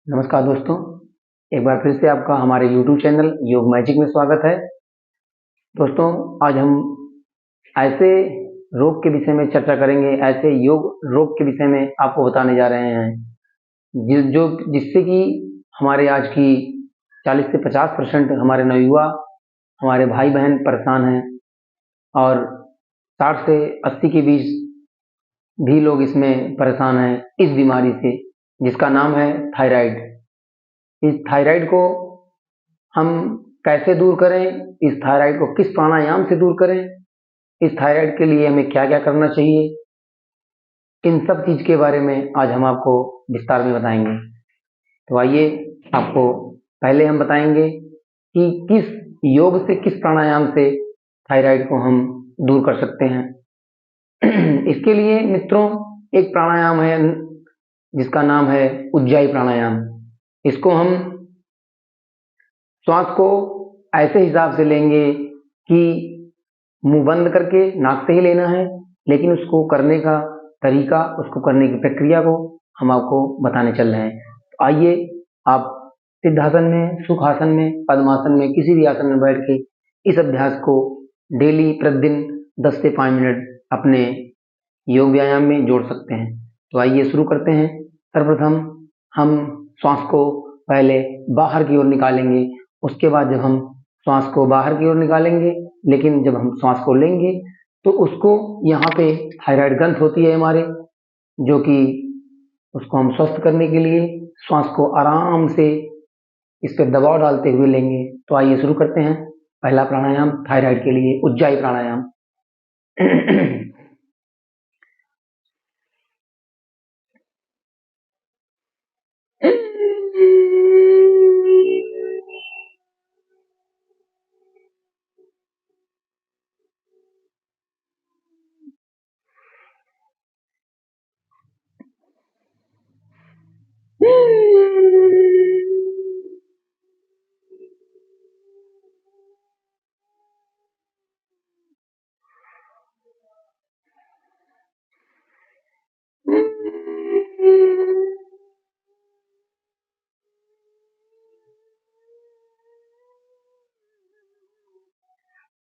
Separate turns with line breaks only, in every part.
नमस्कार दोस्तों, एक बार फिर से आपका हमारे YouTube चैनल योग मैजिक में स्वागत है। दोस्तों, आज हम ऐसे रोग के विषय में चर्चा करेंगे, ऐसे योग रोग के विषय में आपको बताने जा रहे हैं जिससे कि हमारे आज की 40 से 50% हमारे नवयुवा, हमारे भाई बहन परेशान हैं और 60 से 80 के बीच भी लोग इसमें परेशान हैं इस बीमारी से, जिसका नाम है थायराइड। इस थायराइड को हम कैसे दूर करें, इस थायराइड को किस प्राणायाम से दूर करें, इस थायराइड के लिए हमें क्या क्या करना चाहिए, इन सब चीज के बारे में आज हम आपको विस्तार में बताएंगे। तो आइए, आपको पहले हम बताएंगे कि किस योग से, किस प्राणायाम से थायराइड को हम दूर कर सकते हैं। इसके लिए मित्रों, एक प्राणायाम है जिसका नाम है उज्जाई प्राणायाम। इसको हम श्वास को ऐसे हिसाब से लेंगे कि मुंह बंद करके नाक से ही लेना है, लेकिन उसको करने का तरीका, उसको करने की प्रक्रिया को हम आपको बताने चल रहे हैं। तो आइए, आप सिद्धासन में, सुखासन में, पद्मासन में, किसी भी आसन में बैठ के इस अभ्यास को डेली प्रतिदिन 10 से 5 मिनट अपने योग व्यायाम में जोड़ सकते हैं। तो आइए शुरू करते हैं। सर्वप्रथम हम श्वास को पहले बाहर की ओर निकालेंगे। उसके बाद जब हम श्वास को बाहर की ओर निकालेंगे, लेकिन जब हम श्वास को लेंगे तो उसको, यहाँ पे थायराइड ग्रंथ होती है हमारे, जो कि उसको हम स्वस्थ करने के लिए श्वास को आराम से इस पर दबाव डालते हुए लेंगे। तो आइए शुरू करते हैं। पहला प्राणायाम थायराइड के लिए उज्जाई प्राणायाम।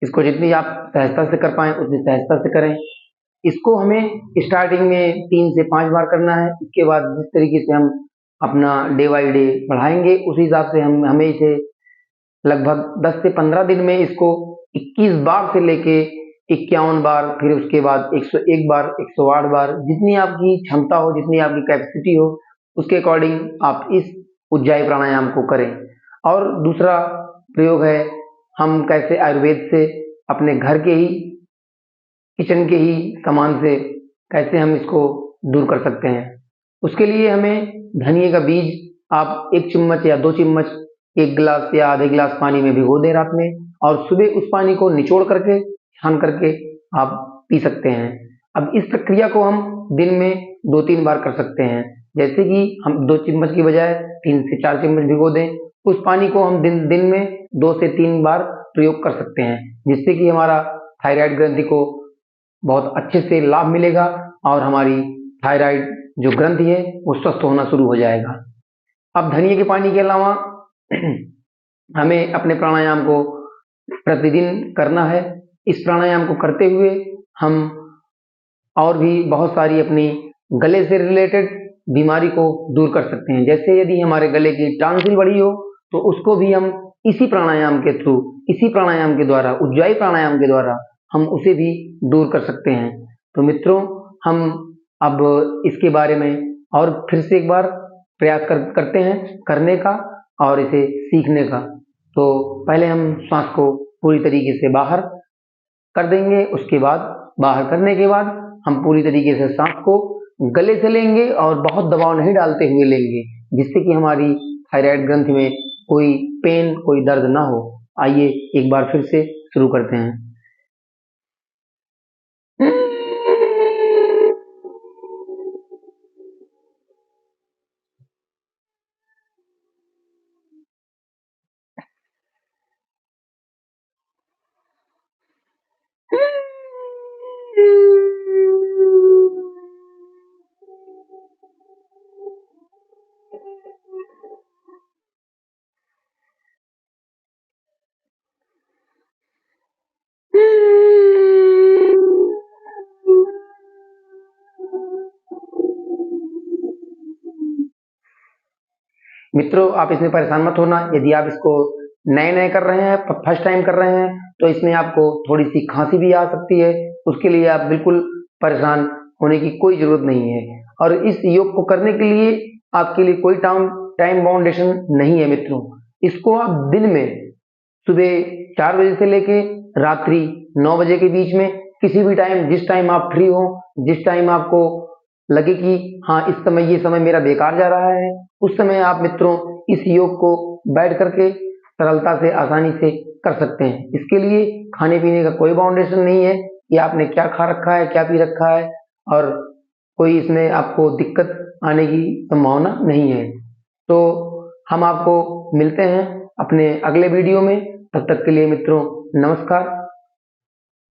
इसको जितनी आप सहजता से कर पाएं उतनी सहजता से करें। इसको हमें स्टार्टिंग में 3 से 5 बार करना है। इसके बाद जिस तरीके से हम अपना डे बाई डे बढ़ाएंगे, उस हिसाब से हमें इसे लगभग 10 से 15 दिन में इसको 21 बार से लेके 51 बार, फिर उसके बाद 101 बार, 108 बार, जितनी आपकी क्षमता हो, जितनी आपकी कैपेसिटी हो, उसके अकॉर्डिंग आप इस उज्जाई प्राणायाम को करें। और दूसरा प्रयोग है, हम कैसे आयुर्वेद से, अपने घर के ही, किचन के ही सामान से कैसे हम इसको दूर कर सकते हैं। उसके लिए हमें धनिए का बीज आप 1 चम्मच या 2 चम्मच 1 गिलास या आधे गिलास पानी में भिगो दें रात में, और सुबह उस पानी को निचोड़ करके, छान करके आप पी सकते हैं। अब इस प्रक्रिया को हम दिन में 2-3 बार कर सकते हैं। जैसे कि हम 2 चम्मच की बजाय 3 से 4 चम्मच भिगो दें, उस पानी को हम दिन में 2 से 3 बार प्रयोग कर सकते हैं, जिससे कि हमारा थायराइड ग्रंथि को बहुत अच्छे से लाभ मिलेगा और हमारी थायराइड जो ग्रंथि है वो स्वस्थ होना शुरू हो जाएगा। अब धनिए के पानी के अलावा हमें अपने प्राणायाम को प्रतिदिन करना है। इस प्राणायाम को करते हुए हम और भी बहुत सारी अपनी गले से रिलेटेड बीमारी को दूर कर सकते हैं। जैसे यदि हमारे गले की टांसिल बढ़ी हो, तो उसको भी हम इसी प्राणायाम के थ्रू, इसी प्राणायाम के द्वारा, उज्जाई प्राणायाम के द्वारा हम उसे भी दूर कर सकते हैं। तो मित्रों, हम अब इसके बारे में और फिर से एक बार प्रयास करते हैं करने का और इसे सीखने का। तो पहले हम श्वास को पूरी तरीके से बाहर कर देंगे। उसके बाद, बाहर करने के बाद, हम पूरी तरीके से सांस को गले से लेंगे और बहुत दबाव नहीं डालते हुए लेंगे, जिससे कि हमारी थायराइड ग्रंथि में कोई पेन, कोई दर्द ना हो। आइए एक बार फिर से शुरू करते हैं। मित्रों आप इसमें परेशान मत होना। यदि आप इसको नए-नए कर रहे हैं, फर्स्ट टाइम कर रहे हैं, तो इसमें आपको थोड़ी-सी खाँसी भी आ सकती है। उसके लिए आप बिल्कुल परेशान होने की कोई ज़रूरत नहीं है। और इस योग को करने के लिए आपके लिए कोई टाइम बाउंडेशन नहीं है मित्रों। इसको आप दिन में सुबह 4 बजे से लेके रात्रि 9 बजे के बीच में किसी भी टाइम, जिस टाइम आप फ्री हो, जिस टाइम आपको लगे कि हाँ इस समय ये समय मेरा बेकार जा रहा है, उस समय आप मित्रों इस योग को बैठ करके सरलता से आसानी से कर सकते हैं। इसके लिए खाने पीने का कोई बाउंडेशन नहीं है कि आपने क्या खा रखा है, क्या पी रखा है, और कोई इसमें आपको दिक्कत आने की संभावना नहीं है। तो हम आपको मिलते हैं अपने अगले वीडियो में। तब तक के लिए मित्रों नमस्कार।